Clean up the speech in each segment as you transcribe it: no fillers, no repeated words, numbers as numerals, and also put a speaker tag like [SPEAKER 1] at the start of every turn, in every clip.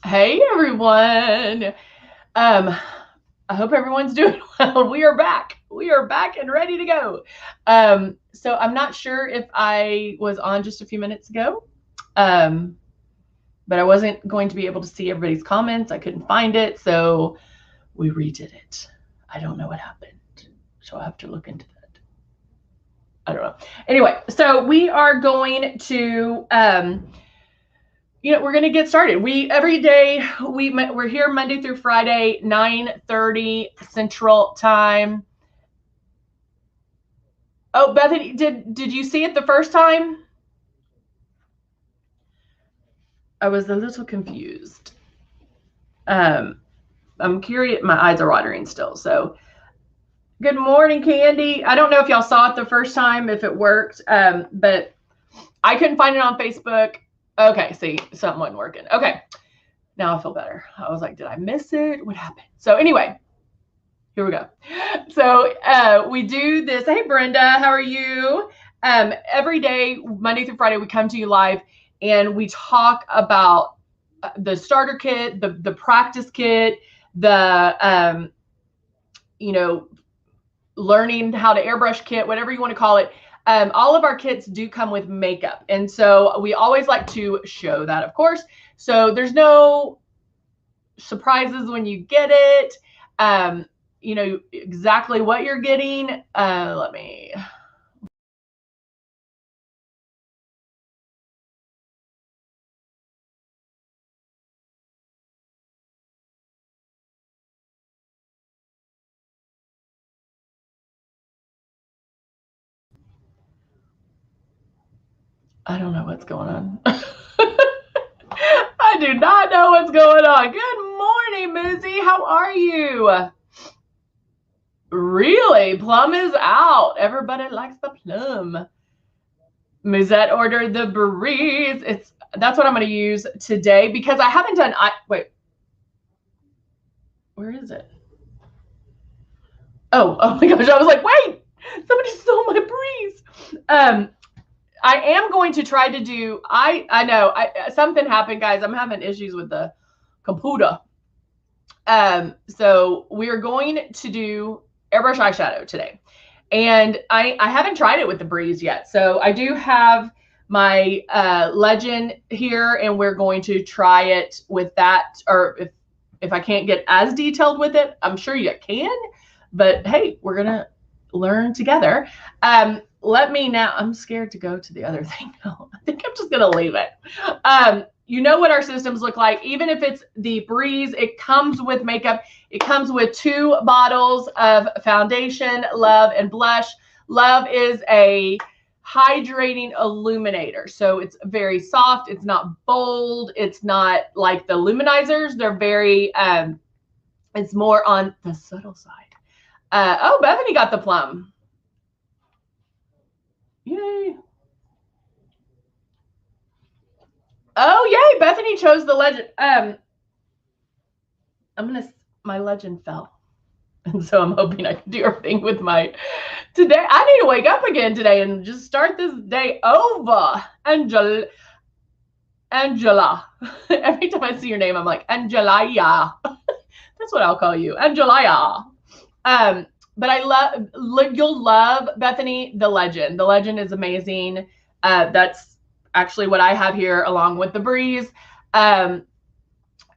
[SPEAKER 1] Hey everyone. I hope everyone's doing well. We are back. We are back and ready to go. So I'm not sure if I was on just a few minutes ago, um, but I wasn't going to be able to see everybody's comments. I couldn't find it, so we redid it. I don't know what happened, so I'll have to look into that. I don't know. Anyway, so we are going to we're going to get started. Every day we're here Monday through Friday, 9:30 Central Time. Oh, Bethany, did you see it the first time? I was a little confused. I'm curious. My eyes are watering still. So, good morning, Candy. I don't know if y'all saw it the first time, if it worked, but I couldn't find it on Facebook. Okay, see, something wasn't working. Okay, now I feel better. I was like, did I miss it? What happened? So anyway, here we go. So we do this. Hey, Brenda, how are you? Every day, Monday through Friday, we come to you live and we talk about the starter kit, the practice kit, the learning how to airbrush kit, whatever you want to call it. All of our kits do come with makeup, and so we always like to show that, of course. So there's no surprises when you get it. You know exactly what you're getting. Let me. I don't know what's going on. I do not know what's going on. Good morning, Muzi. How are you? Really? Plum is out. Everybody likes the plum. Musette ordered the breeze. That's what I'm going to use today because I haven't done. Wait, where is it? Oh my gosh! I was like, wait, somebody stole my breeze. I am going to try to do. I know something happened, guys. I'm having issues with the computer. So we're going to do airbrush eyeshadow today, and I haven't tried it with the breeze yet. So I do have my legend here, and we're going to try it with that. Or if I can't get as detailed with it, I'm sure you can. But hey, we're gonna learn together. Let me now. I'm scared to go to the other thing. No, I think I'm just gonna leave it. You know what our systems look like. Even if it's the breeze, it comes with makeup. It comes with 2 bottles of foundation, Love, and blush. Love is a hydrating illuminator. So it's very soft. It's not bold. It's not like the luminizers. They're very, it's more on the subtle side. Oh, Bethany got the plum. Yay. Oh, yay. Bethany chose the legend. My legend fell. And so I'm hoping I can do everything with my today. I need to wake up again today and just start this day over. Angela. Every time I see your name, I'm like, Angelia. That's what I'll call you. Angelia. But you'll love, Bethany, the legend. The legend is amazing. That's actually what I have here along with the breeze. And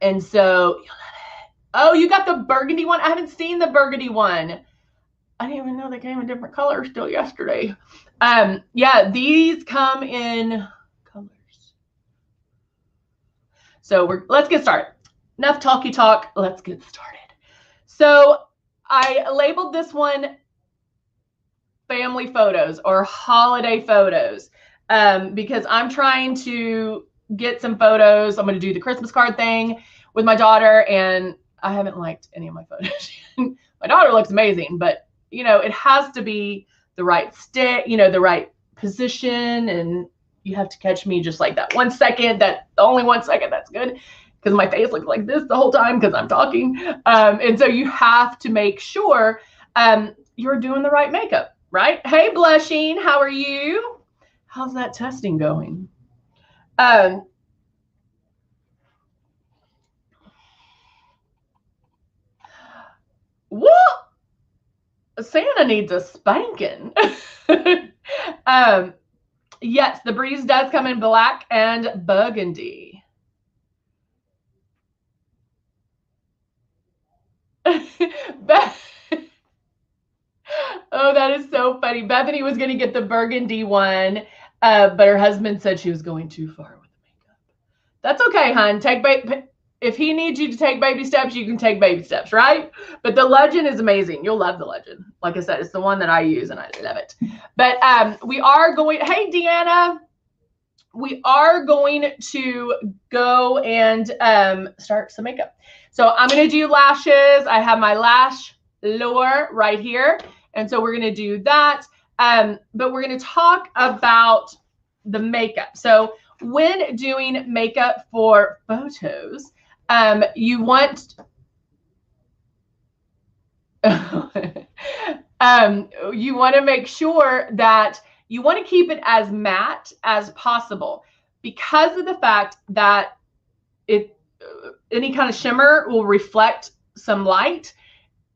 [SPEAKER 1] so you'll love it. Oh, you got the burgundy one? I haven't seen the burgundy one. I didn't even know they came in different colors till yesterday. Yeah, these come in colors. So let's get started. Enough talky talk. Let's get started. So I labeled this one family photos or holiday photos because I'm trying to get some photos. I'm going to do the Christmas card thing with my daughter, and I haven't liked any of my photos. My daughter looks amazing, but it has to be the right stick, the right position, and you have to catch me just like that 1 second. That only 1 second. That's good because my face looks like this the whole time because I'm talking. And so you have to make sure you're doing the right makeup, right? Hey, Blushing, how are you? How's that testing going? What? Santa needs a spanking. Yes, the Breeze does come in black and burgundy. Oh, that is so funny. Bethany was going to get the burgundy one, but her husband said she was going too far with the makeup. That's okay, hon. If he needs you to take baby steps, you can take baby steps, right? But the Legend is amazing. You'll love the Legend. Like I said, it's the one that I use and I love it. But we are going, hey, Deanna, we are going to go and start some makeup. So I'm going to do lashes. I have my lash lower right here. And so we're going to do that. But we're going to talk about the makeup. So when doing makeup for photos, you want you want to make sure that you want to keep it as matte as possible because of the fact that any kind of shimmer will reflect some light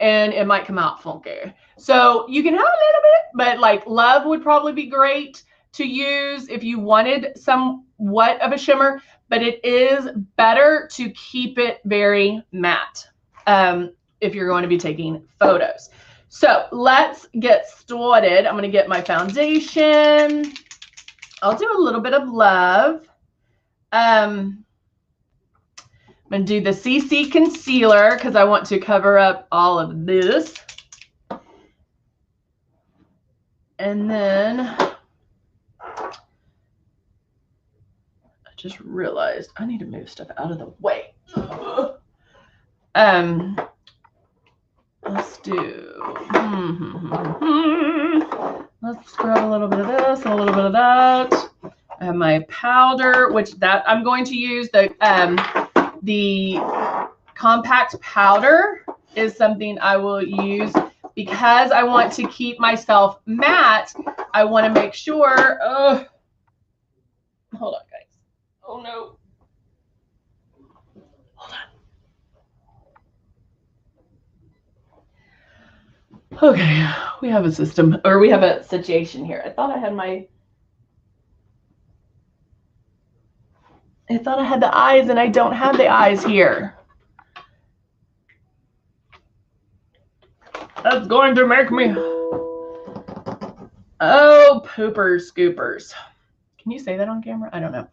[SPEAKER 1] and it might come out funky. So you can have a little bit, but like Love would probably be great to use if you wanted somewhat of a shimmer, but it is better to keep it very matte if you're going to be taking photos. So let's get started. I'm going to get my foundation. I'll do a little bit of Love. I'm going to do the CC concealer because I want to cover up all of this. And then I just realized I need to move stuff out of the way. Let's do, let's grab a little bit of this and a little bit of that. I have my powder, which that I'm going to use the compact powder is something I will use because I want to keep myself matte. I want to make sure, hold on guys. Oh no. Hold on. Okay, we have a system, or we have a situation here. I thought I had the eyes and I don't have the eyes here. That's going to make me, oh, poopers scoopers. Can you say that on camera? I don't know.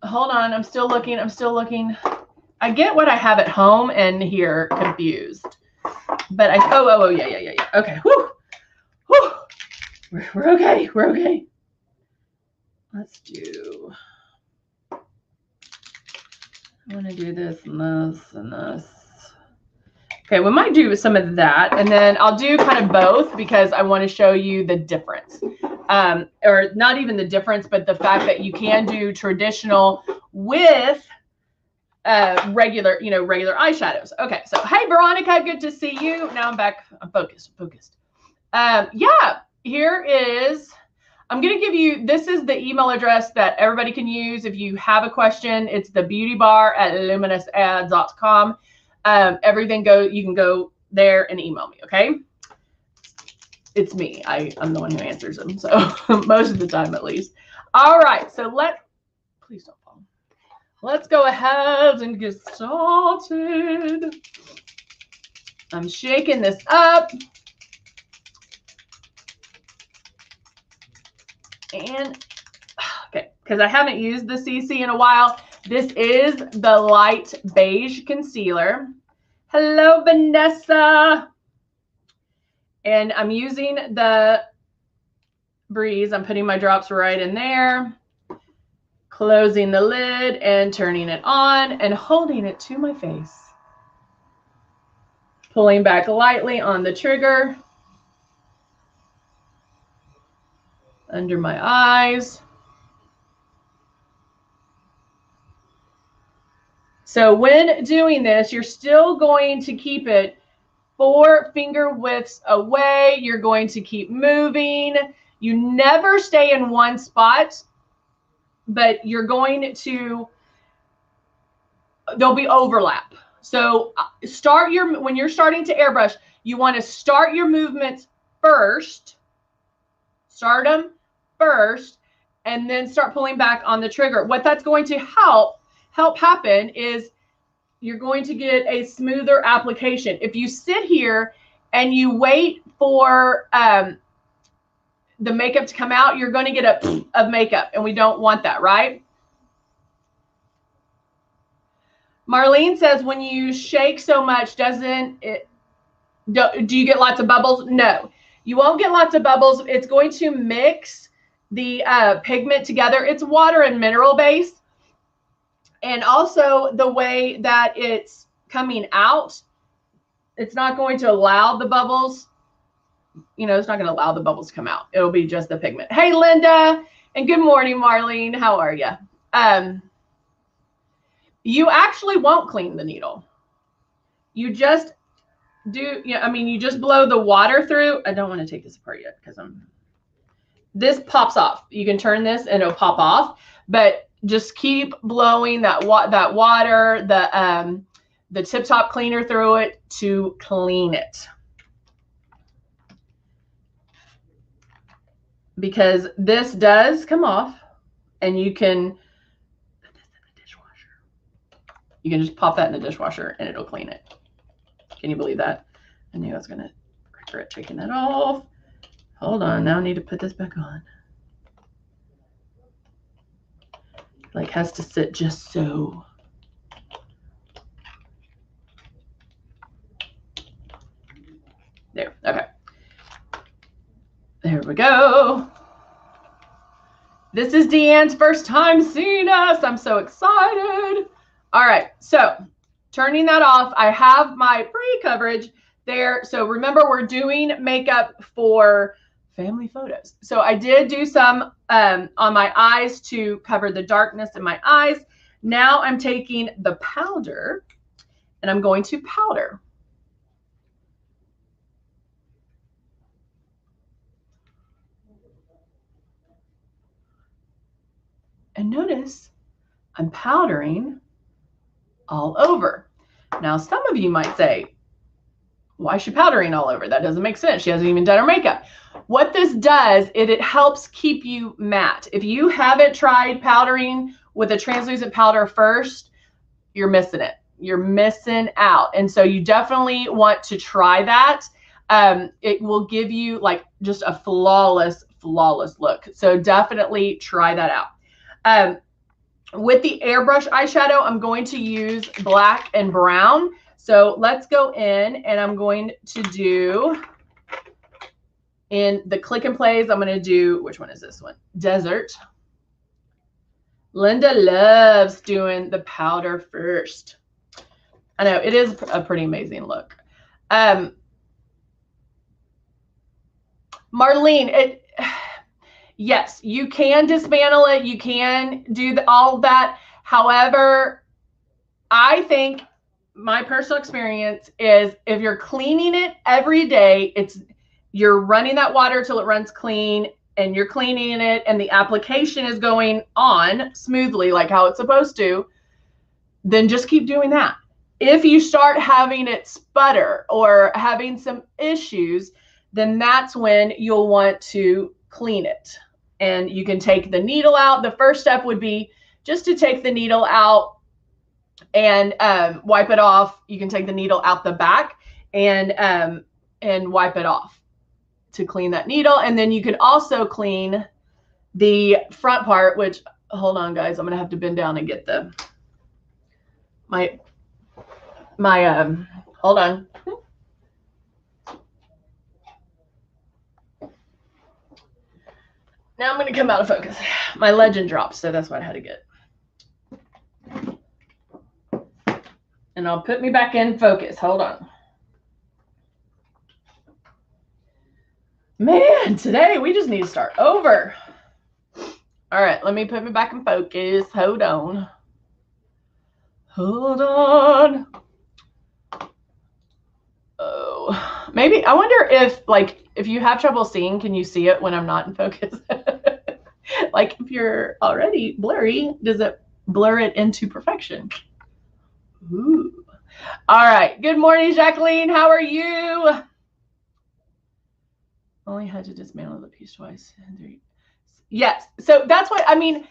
[SPEAKER 1] Hold on, I'm still looking. I get what I have at home and here confused. But oh yeah. Okay, whew. We're okay, we're okay. Let's do, I want to do this and this and this. Okay, we might do some of that, and then I'll do kind of both because I want to show you the difference. Or not even the difference, but the fact that you can do traditional with regular eyeshadows. Okay, so hey Veronica, good to see you. Now I'm back. I'm focused. Yeah, here is, I'm going to give you, this is the email address that everybody can use if you have a question. It's the beautybar@luminousads.com. Everything you can go there and email me, okay? It's me. I'm the one who answers them, so most of the time at least. All right, so please don't fall. Let's go ahead and get started. I'm shaking this up. And, okay, because I haven't used the CC in a while, this is the light beige concealer. Hello, Vanessa. And I'm using the Breeze. I'm putting my drops right in there, closing the lid and turning it on and holding it to my face. Pulling back lightly on the trigger, under my eyes. So when doing this, you're still going to keep it 4 finger widths away. You're going to keep moving. You never stay in one spot, but you're going to, there'll be overlap. So when you're starting to airbrush, you want to start your movements first. Start them first, and then start pulling back on the trigger. What that's going to help happen is you're going to get a smoother application. If you sit here and you wait for the makeup to come out, you're going to get a of makeup, and we don't want that, right? Marlene says, when you shake so much, do you get lots of bubbles? No, you won't get lots of bubbles. It's going to mix the pigment together. It's water and mineral based. And also the way that it's coming out, it's not going to allow the bubbles, you know, it's not going to allow the bubbles to come out. It'll be just the pigment. Hey, Linda, and good morning, Marlene. How are you? You actually won't clean the needle. You just do, you just blow the water through. I don't want to take this apart yet because this pops off. You can turn this and it'll pop off, but just keep blowing that water, the tip top cleaner through it to clean it. Because this does come off, and you can put this in the dishwasher. You can just pop that in the dishwasher and it'll clean it. Can you believe that? I knew I was gonna regret taking that off. Hold on, now I need to put this back on. Like, has to sit just so. There, okay. There we go. This is Deanne's first time seeing us. I'm so excited. All right, so turning that off, I have my pre-coverage there. So remember, we're doing makeup for family photos. So I did do some on my eyes to cover the darkness in my eyes. Now I'm taking the powder and I'm going to powder. And notice I'm powdering all over. Now, some of you might say, why is she powdering all over? That doesn't make sense. She hasn't even done her makeup. What this does is it helps keep you matte. If you haven't tried powdering with a translucent powder first, you're missing it. You're missing out. And so you definitely want to try that. It will give you like just a flawless look. So definitely try that out. With the airbrush eyeshadow, I'm going to use black and brown. So let's go in and I'm going to do, in the click and plays, I'm going to do, which one is this one? Desert. Linda loves doing the powder first. I know, it is a pretty amazing look. Marlene, yes, you can dismantle it. You can do all that. However, I think my personal experience is if you're cleaning it every day, you're running that water till it runs clean and you're cleaning it and the application is going on smoothly like how it's supposed to, then just keep doing that. If you start having it sputter or having some issues, then that's when you'll want to clean it. And you can take the needle out. The first step would be just to take the needle out and wipe it off. You can take the needle out the back and wipe it off to clean that needle. And then you can also clean the front part, which, hold on guys, I'm gonna have to bend down and get my hold on. Now I'm going to come out of focus. My legend dropped, so that's what I had to get. And I'll put me back in focus. Hold on. Man, today we just need to start over. All right, let me put me back in focus. Hold on. Hold on. Oh, maybe, I wonder if you have trouble seeing, can you see it when I'm not in focus? Like if you're already blurry, does it blur it into perfection? Ooh. All right. Good morning, Jacqueline. How are you? Only had to dismantle the piece twice. Yes. So that's what I mean.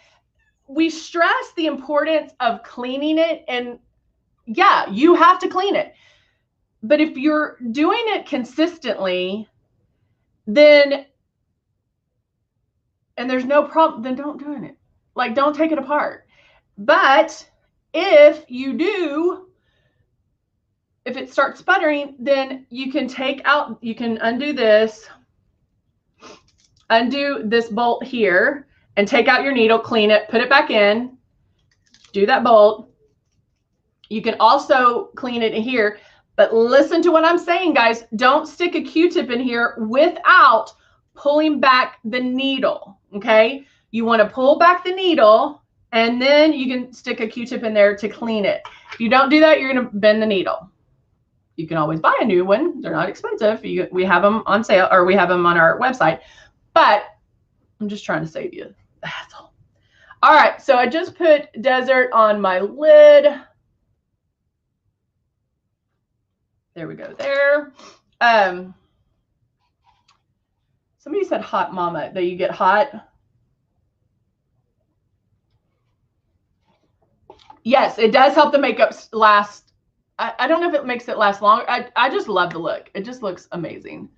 [SPEAKER 1] We stress the importance of cleaning it, and yeah, you have to clean it. But if you're doing it consistently, then, and there's no problem, then don't do it. Like, don't take it apart. But if you do, if it starts sputtering, then you can take out, you can undo this bolt here and take out your needle, clean it, put it back in, do that bolt. You can also clean it in here, but listen to what I'm saying, guys. Don't stick a Q-tip in here without pulling back the needle, okay? You want to pull back the needle, and then you can stick a Q-tip in there to clean it. If you don't do that, you're going to bend the needle. You can always buy a new one. They're not expensive. We have them on sale, or we have them on our website. But I'm just trying to save you the hassle. All right, so I just put Desert on my lid. There we go there. Somebody said hot mama, that you get hot. Yes, it does help the makeup last. I don't know if it makes it last longer. I just love the look. It just looks amazing.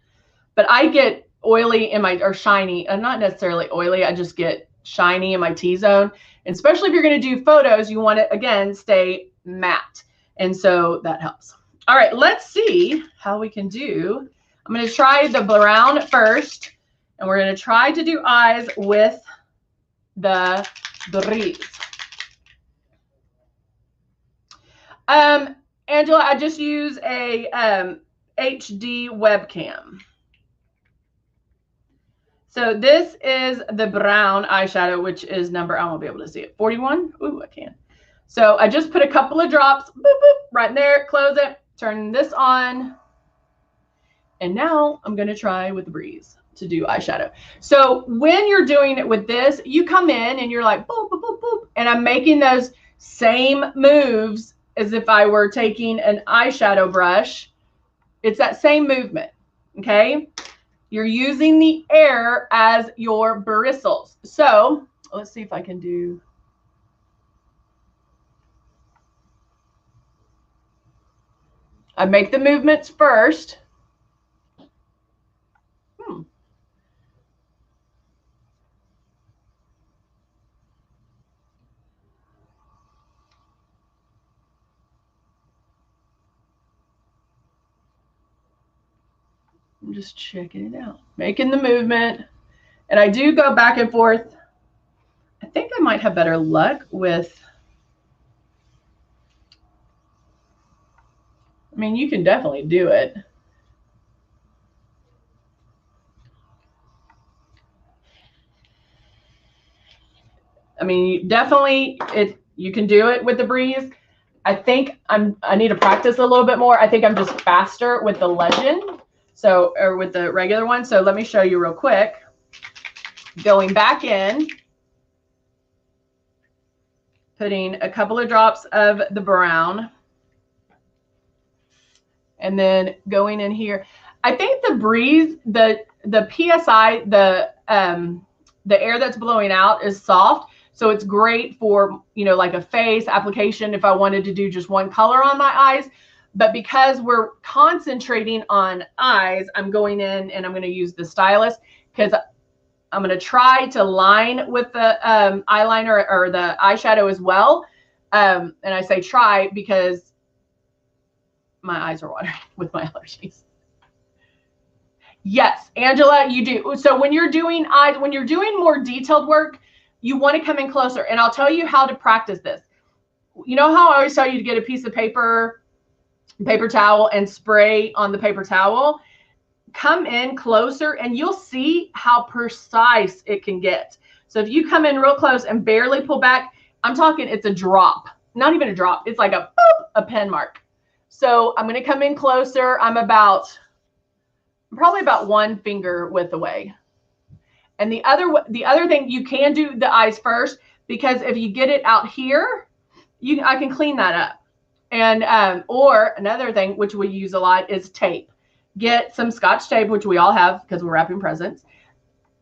[SPEAKER 1] But I get oily in my, or shiny, not necessarily oily. I just get shiny in my T-zone. And especially if you're going to do photos, you want to, again, stay matte. And so that helps. All right, let's see how we can do. I'm going to try the brown first, and we're going to try to do eyes with the Breeze. Angela, I just use a HD webcam. So this is the brown eyeshadow, which is number, I won't be able to see it, 41. Ooh, I can. So I just put a couple of drops, boop, boop, right in there, close it, turn this on. And now I'm going to try with the Breeze to do eyeshadow. So when you're doing it with this, you come in and you're like, boop, boop, boop, boop. And I'm making those same moves as if I were taking an eyeshadow brush. It's that same movement, okay? You're using the air as your bristles. So let's see if I can do. I make the movements first. I'm just checking it out, making the movement. And I do go back and forth. I think I might have better luck with, I mean, you can definitely do it. I mean, definitely, you can do it with the Breeze. I think I need to practice a little bit more. I think I'm just faster with the Legend, so, or with the regular one. So let me show you real quick. Going back in, putting a couple of drops of the brown, and then going in here. I think the Breeze, the PSI, the air that's blowing out is soft. So it's great for, you know, like a face application if I wanted to do just one color on my eyes. But because we're concentrating on eyes, I'm going in and I'm going to use the stylus, because I'm going to try to line with the eyeliner or the eyeshadow as well. And I say try because my eyes are watering with my allergies. Yes, Angela, you do. So when you're doing eyes, when you're doing more detailed work, you want to come in closer. And I'll tell you how to practice this. You know how I always tell you to get a piece of paper towel and spray on the paper towel? Come in closer and you'll see how precise it can get. So if you come in real close and barely pull back, I'm talking it's a drop, not even a drop. It's like a boop, a pen mark. So I'm going to come in closer. I'm probably about 1 finger width away. And the other thing, you can do the eyes first, because if you get it out here, I can clean that up. And or another thing which we use a lot is tape. Get some Scotch tape, which we all have because we're wrapping presents,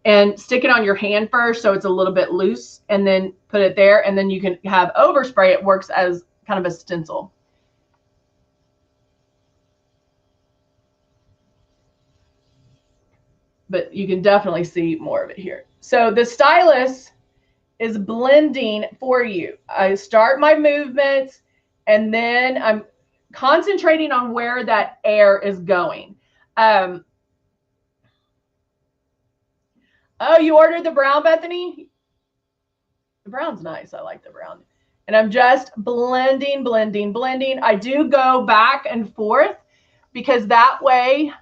[SPEAKER 1] and stick it on your hand first so it's a little bit loose, and then put it there, and then you can have overspray. It works as kind of a stencil. But you can definitely see more of it here. So the stylus is blending for you. I start my movements, and then I'm concentrating on where that air is going. Oh, you ordered the brown, Bethany? The brown's nice. I like the brown. And I'm just blending, blending, blending. I do go back and forth because that way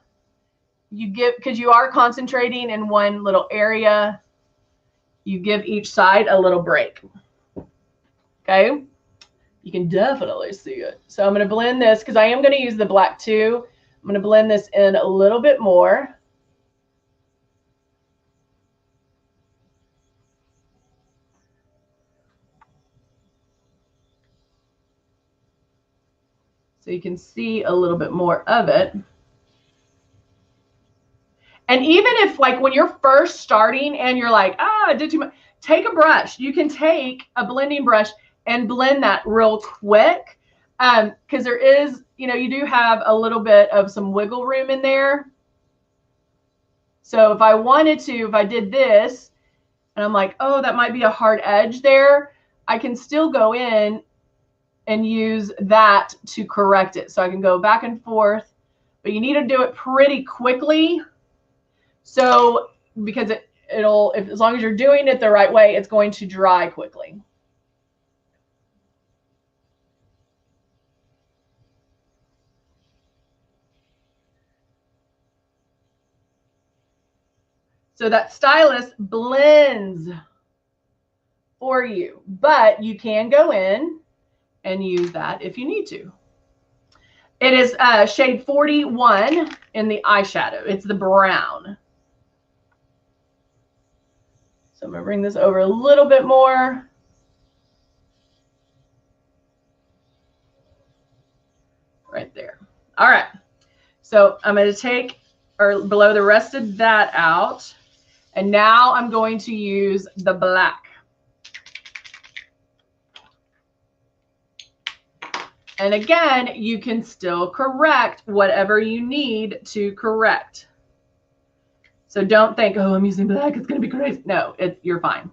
[SPEAKER 1] you give, because you are concentrating in one little area, you give each side a little break. Okay, you can definitely see it. So I'm going to blend this because I am going to use the black too. I'm going to blend this in a little bit more. So you can see a little bit more of it. And even if, like, when you're first starting and you're like, I did too much, take a brush. You can take a blending brush and blend that real quick. Because there is, you know, you do have a little bit of some wiggle room in there. So if I wanted to, if I did this, and I'm like, oh, that might be a hard edge there, I can still go in and use that to correct it. So I can go back and forth, but you need to do it pretty quickly. So because it'll, if, as long as you're doing it the right way, it's going to dry quickly. So that stylus blends for you, but you can go in and use that if you need to. It is shade 41 in the eyeshadow. It's the brown. So I'm going to bring this over a little bit more. Right there. All right. So I'm going to take or blow the rest of that out. And now I'm going to use the black. And again, you can still correct whatever you need to correct. So don't think, oh, I'm using black, it's going to be crazy. No, you're fine.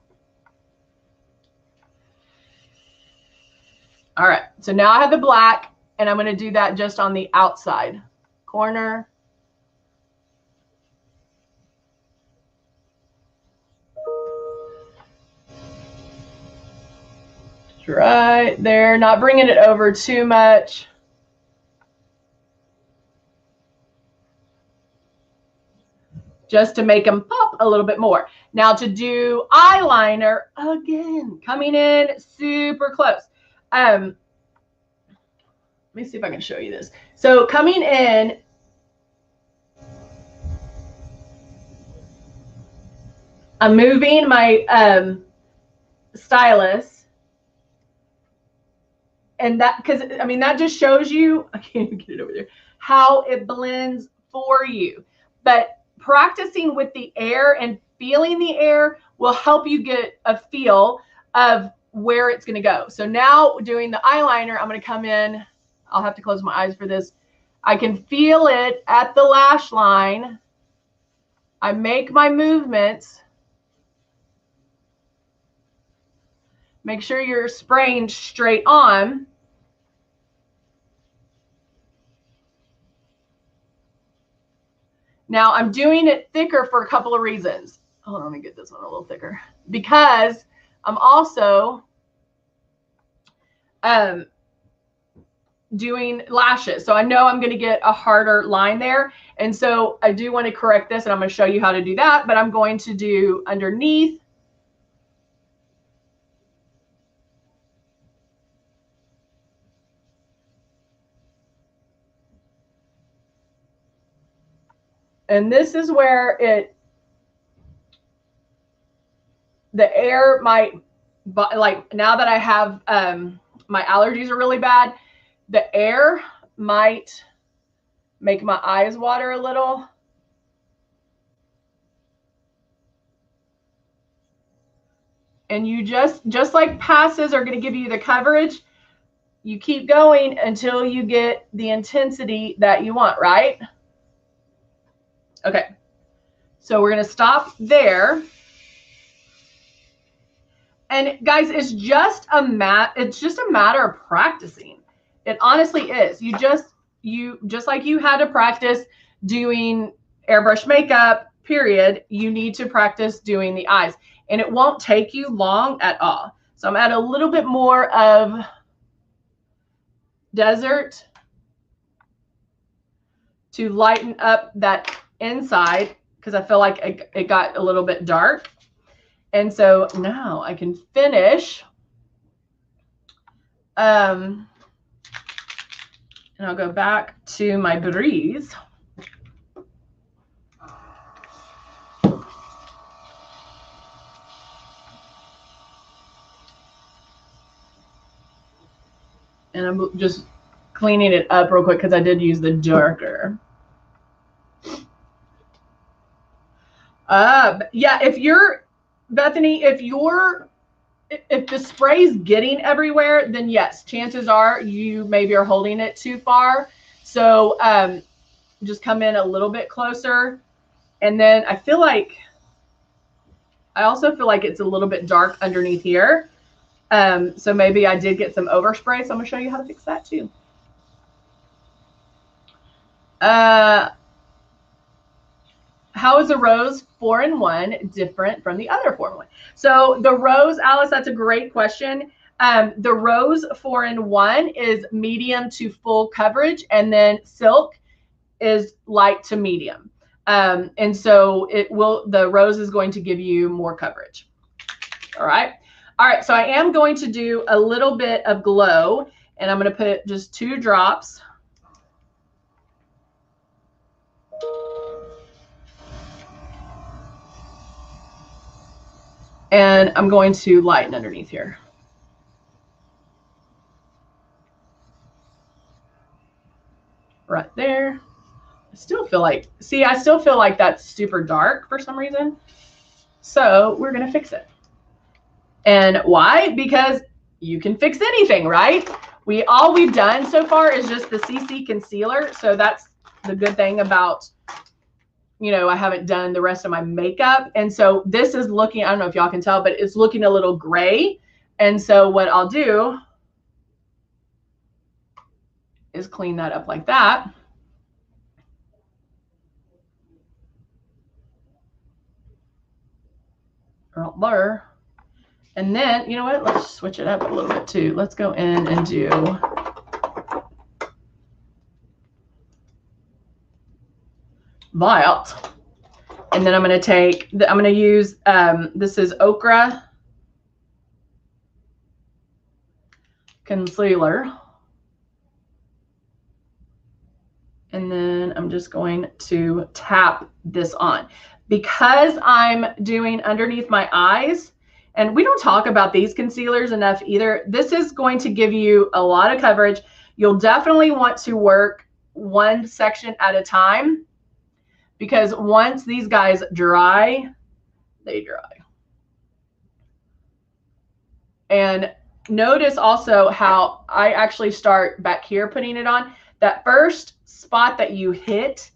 [SPEAKER 1] All right, so now I have the black, and I'm going to do that just on the outside corner. Right there, not bringing it over too much. Just to make them pop a little bit more. Now to do eyeliner, again, coming in super close. Let me see if I can show you this. So coming in, I'm moving my stylus. And that, because I mean, that just shows you, I can't even get it over there, how it blends for you. But practicing with the air and feeling the air will help you get a feel of where it's going to go. So now doing the eyeliner, I'm going to come in. I'll have to close my eyes for this. I can feel it at the lash line. I make my movements. Make sure you're spraying straight on. Now I'm doing it thicker for a couple of reasons. Hold on, let me get this one a little thicker. Because I'm also doing lashes. So I know I'm going to get a harder line there. And so I do want to correct this, and I'm going to show you how to do that. But I'm going to do underneath. And this is where the air might, like now that I have, my allergies are really bad, The air might make my eyes water a little. And you just like passes are going to give you the coverage, you keep going until you get the intensity that you want, right? Okay. So we're going to stop there. And guys, it's just a matter of practicing. It honestly is. You just like you had to practice doing airbrush makeup, period, you need to practice doing the eyes. And it won't take you long at all. So I'm at a little bit more of desert to lighten up that inside, because I feel like it got a little bit dark. And so now I can finish. And I'll go back to my Breeze. And I'm just cleaning it up real quick because I did use the darker. Yeah, if you're, Bethany, if the spray's getting everywhere, then yes, chances are you maybe are holding it too far. So just come in a little bit closer. And then I also feel like it's a little bit dark underneath here. So maybe I did get some overspray. So I'm gonna show you how to fix that too. How is a rose 4-in-1 different from the other 4-in-1? So the rose, Alice, that's a great question. The rose 4-in-1 is medium to full coverage, and then silk is light to medium. And so the rose is going to give you more coverage. All right. All right. So I am going to do a little bit of glow, and I'm going to put just 2 drops. And I'm going to lighten underneath here. Right there. I still feel like that's super dark for some reason. So we're going to fix it. And why? Because you can fix anything, right? All we've done so far is just the CC concealer. So that's the good thing about, I haven't done the rest of my makeup. And so this is looking, I don't know if y'all can tell, but it's looking a little gray. And so what I'll do is clean that up like that. Right there. And then, you know what? Let's switch it up a little bit too. Let's go in and do Violet. And then I'm going to use, this is Ochre Concealer. And then I'm just going to tap this on. Because I'm doing underneath my eyes, and we don't talk about these concealers enough either, this is going to give you a lot of coverage. You'll definitely want to work one section at a time, because once these guys dry, they dry. And notice also how I actually start back here putting it on. That first spot that you hit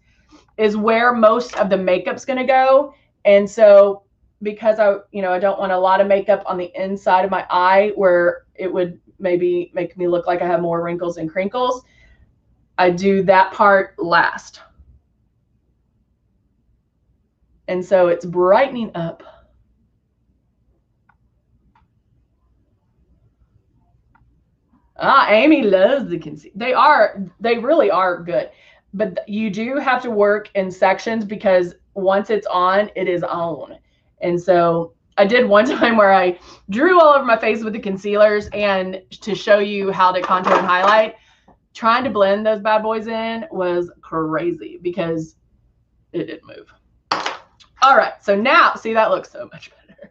[SPEAKER 1] is where most of the makeup's going to go. And so because I don't want a lot of makeup on the inside of my eye where it would maybe make me look like I have more wrinkles and crinkles, I do that part last. And so it's brightening up. Amy loves the concealer. They really are good. But you do have to work in sections, because once it's on, it is on. And so I did one time where I drew all over my face with the concealers, and to show you how to contour and highlight, trying to blend those bad boys in was crazy because it didn't move. All right, so now, see, that looks so much better.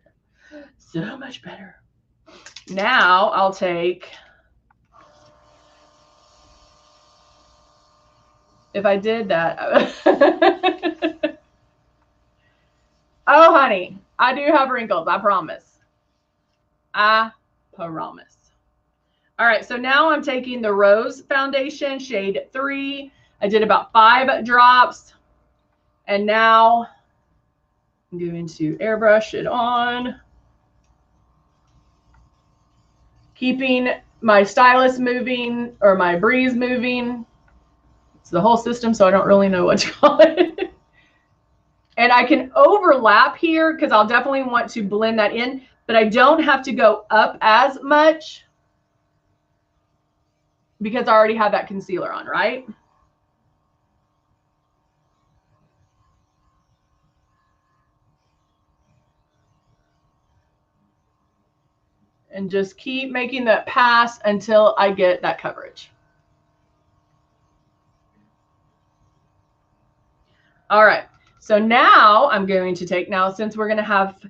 [SPEAKER 1] So much better. Now I'll take If I did that. Oh, honey, I do have wrinkles. I promise. I promise. All right, so now I'm taking the Rose Foundation, shade 3. I did about 5 drops. And now I'm going to airbrush it on. Keeping my stylus moving, or my breeze moving. It's the whole system, so I don't really know what to call it. And I can overlap here because I'll definitely want to blend that in, but I don't have to go up as much because I already have that concealer on, right? And just keep making that pass until I get that coverage. All right, so now I'm going to take, now since we're going to have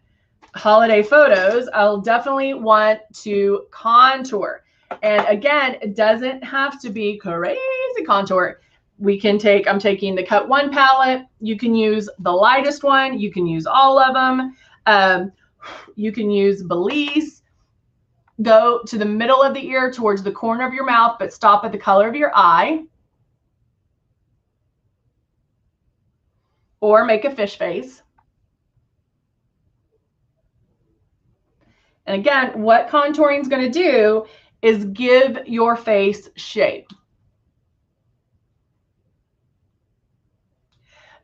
[SPEAKER 1] holiday photos, I'll definitely want to contour. And again, it doesn't have to be crazy contour. We can take, I'm taking the Cut 1 palette. You can use the lightest one. You can use all of them. You can use Belize. Go to the middle of the ear towards the corner of your mouth, but stop at the color of your eye. Or make a fish face. And again, what contouring is going to do is give your face shape.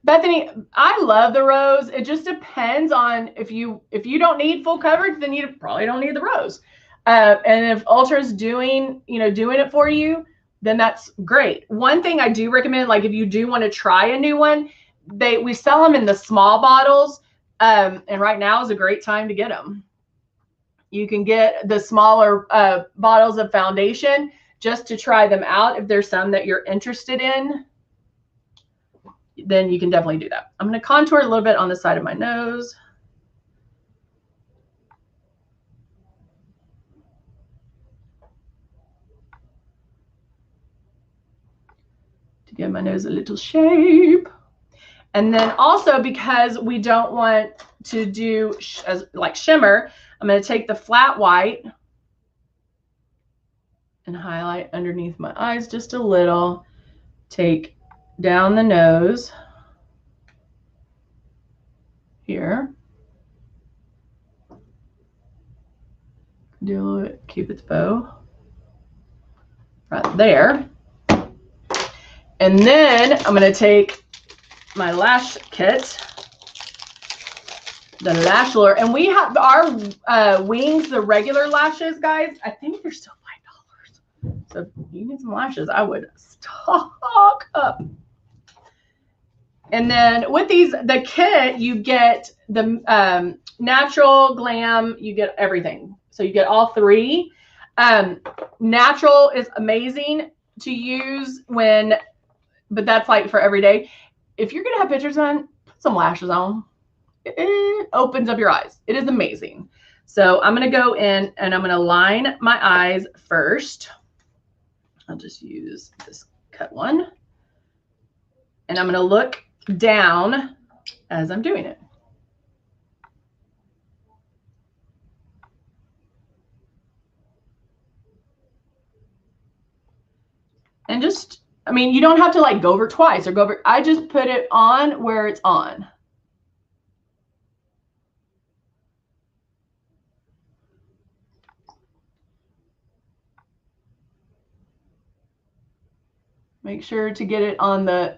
[SPEAKER 1] Bethany, I love the rose. It just depends on if you don't need full coverage, then you probably don't need the rose. And if Ultra is doing it for you, then that's great. One thing I do recommend, like if you do want to try a new one, we sell them in the small bottles, and right now is a great time to get them. You can get the smaller bottles of foundation just to try them out. If there's some that you're interested in, then you can definitely do that. I'm going to contour a little bit on the side of my nose. To give my nose a little shape. And then also, because we don't want to do like shimmer, I'm going to take the flat white and highlight underneath my eyes just a little. Take down the nose here. Do a little bit Cupid's bow right there. And then I'm going to take my lash kit, the lash lure, and we have our wings, the regular lashes, guys. I think they're still $5. So if you need some lashes, I would stock up. And then with these, the kit, you get the natural, glam, you get everything. So you get all 3. Natural is amazing to use but that's like for every day. If you're gonna have pictures on, put some lashes on. It opens up your eyes. It is amazing. So I'm gonna go in and I'm gonna line my eyes first. I'll just use this Cut 1. And I'm gonna look down as I'm doing it. And just, I mean, you don't have to like go over twice or go over, I just put it on where it's on. Make sure to get it on the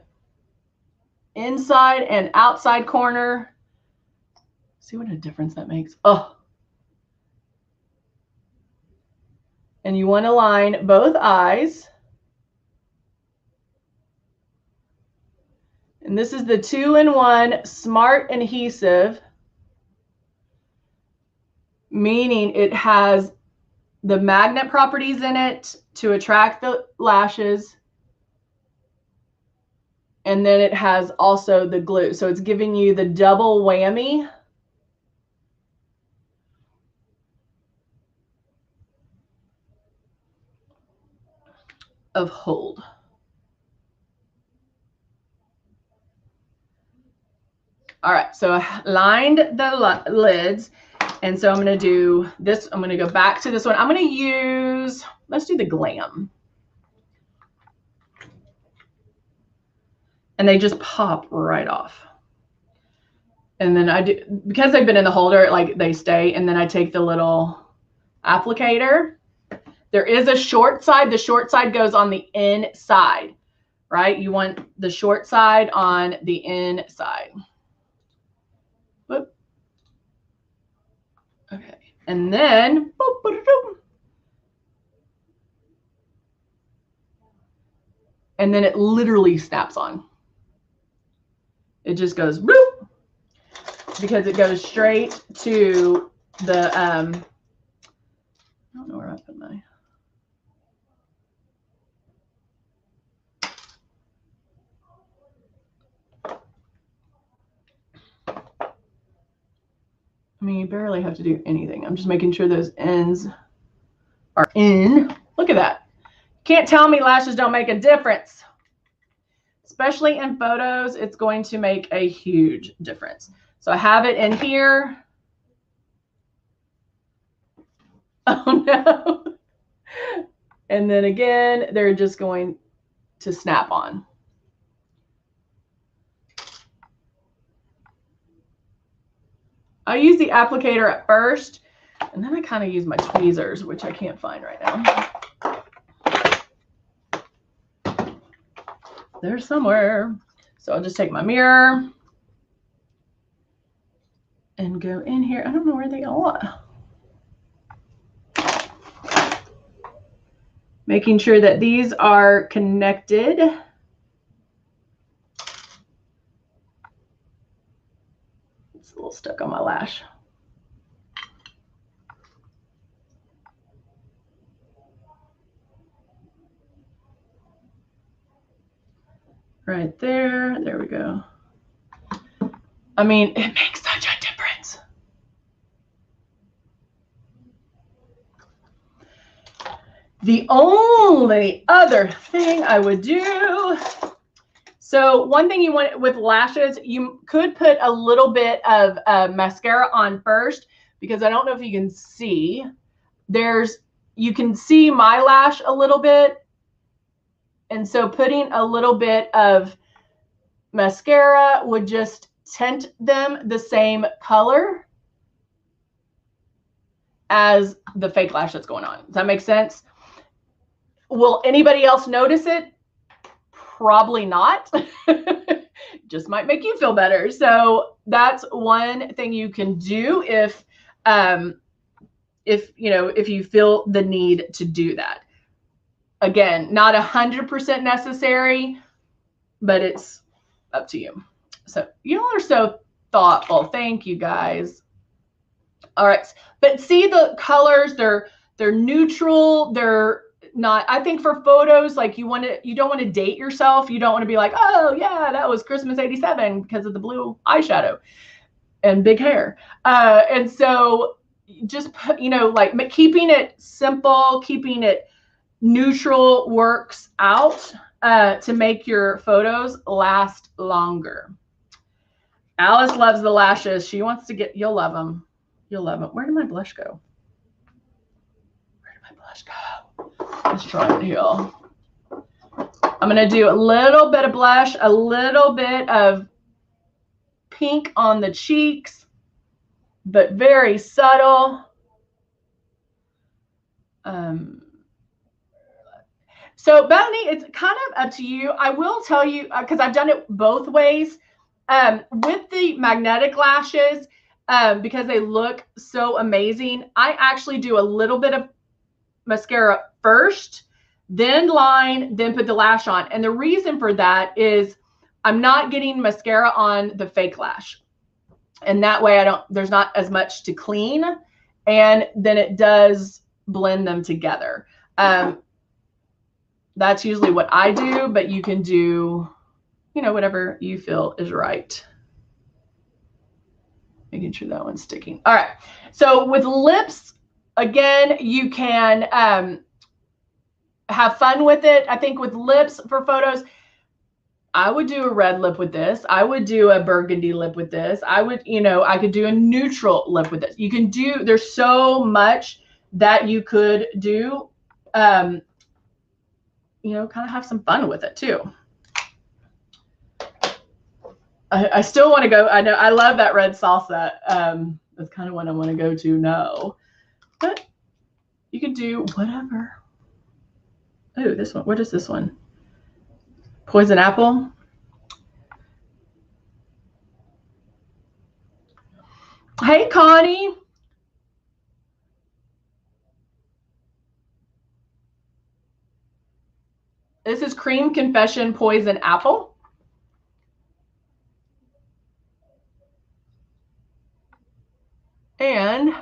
[SPEAKER 1] inside and outside corner. See what a difference that makes. Oh. And you want to line both eyes. And this is the 2-in-1 Smart Adhesive, meaning it has the magnet properties in it to attract the lashes. And then it has also the glue. So it's giving you the double whammy of hold. All right, so I lined the lids, and so I'm going to do this. I'm going to go back to this one. I'm going to use, let's do the Glam. And they just pop right off. And then I do, because they've been in the holder, like they stay, and then I take the little applicator. There is a short side. The short side goes on the inside, right? You want the short side on the inside. Whoop. Okay, and then boop, boop, boop. And then it literally snaps on. It just goes boop, because it goes straight to the I don't know where I put my I mean, you barely have to do anything. I'm just making sure those ends are in. Look at that. Can't tell me lashes don't make a difference. Especially in photos, it's going to make a huge difference. So I have it in here. Oh no. And then again, they're just going to snap on. I use the applicator at first, and then I kind of use my tweezers, which I can't find right now. They're somewhere. So I'll just take my mirror and go in here. I don't know where they all are. Making sure that these are connected. It's a little stuck on my lash. Right there. There we go. I mean, it makes such a difference. The only other thing I would do, so one thing you want with lashes, you could put a little bit of mascara on first, because I don't know if you can see, you can see my lash a little bit. And so putting a little bit of mascara would just tint them the same color as the fake lash that's going on. Does that make sense? Will anybody else notice it? Probably not. Just might make you feel better. So that's one thing you can do if you feel the need to do that. Again, not 100% necessary, but it's up to you. So you all are so thoughtful. Thank you guys. All right, but see the colors, they're neutral. They're not, I think for photos, like you don't want to date yourself. You don't want to be like, oh yeah, that was Christmas '87 because of the blue eyeshadow and big hair. And so just put, like keeping it simple, keeping it neutral works out to make your photos last longer. Alice loves the lashes. She wants to get, you'll love them. You'll love them. Where did my blush go? Where did my blush go? Let's try it here. I'm going to do a little bit of blush, a little bit of pink on the cheeks, but very subtle. So Bethany, it's kind of up to you. I will tell you, because I've done it both ways. With the magnetic lashes, because they look so amazing, I actually do a little bit of mascara first, then line, then put the lash on. And the reason for that is I'm not getting mascara on the fake lash. And that way there's not as much to clean, and then it does blend them together. That's usually what I do, but you can do, whatever you feel is right. Making sure that one's sticking. All right. So with lips, again, you can have fun with it. I think with lips for photos, I would do a red lip with this. I would do a burgundy lip with this. I would, I could do a neutral lip with this. You can do, there's so much that you could do, kind of have some fun with it too. I still want to go. I know I love that red salsa. That's kind of what I want to go to now. But you could do whatever. Oh, this one. What is this one? Poison apple. Hey, Connie. This is Cream Confession Poison Apple. And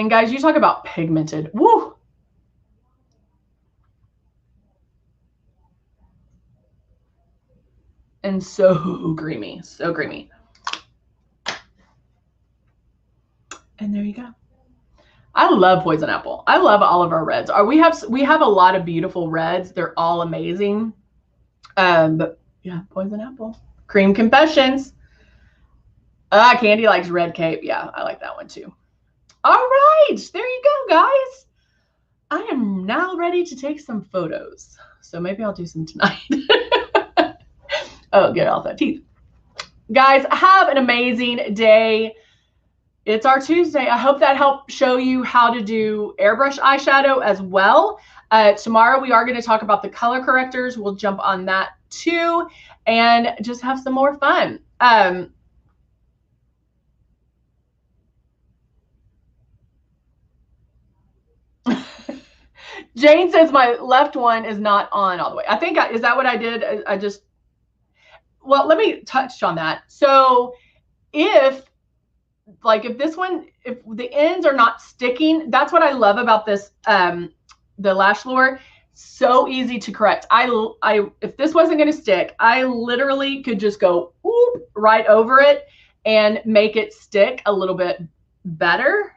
[SPEAKER 1] guys, you talk about pigmented. Woo! And so creamy, so creamy. And there you go. I love poison apple. I love all of our reds. We have a lot of beautiful reds. They're all amazing. But yeah, poison apple. Cream Confessions. Candy likes red cape. Yeah, I like that one too. All right, there you go, guys. I am now ready to take some photos. So maybe I'll do some tonight. Oh, get off that teeth. Guys, have an amazing day. It's our Tuesday. I hope that helped show you how to do airbrush eyeshadow as well. Tomorrow we are going to talk about the color correctors. We'll jump on that too and just have some more fun. Jane says my left one is not on all the way. I think, is that what I did? Well, let me touch on that. So if this one, if the ends are not sticking, that's what I love about this, the lash lure. So easy to correct. If this wasn't going to stick, I literally could just go whoop, right over it and make it stick a little bit better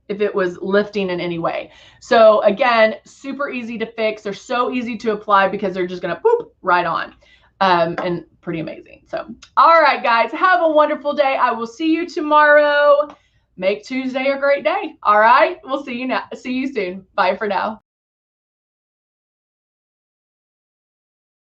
[SPEAKER 1] if it was lifting in any way. So again, super easy to fix. They're so easy to apply because they're just going to whoop right on. And pretty amazing. So, all right, guys, have a wonderful day. I will see you tomorrow. Make Tuesday a great day. All right. We'll see you soon. Bye for now.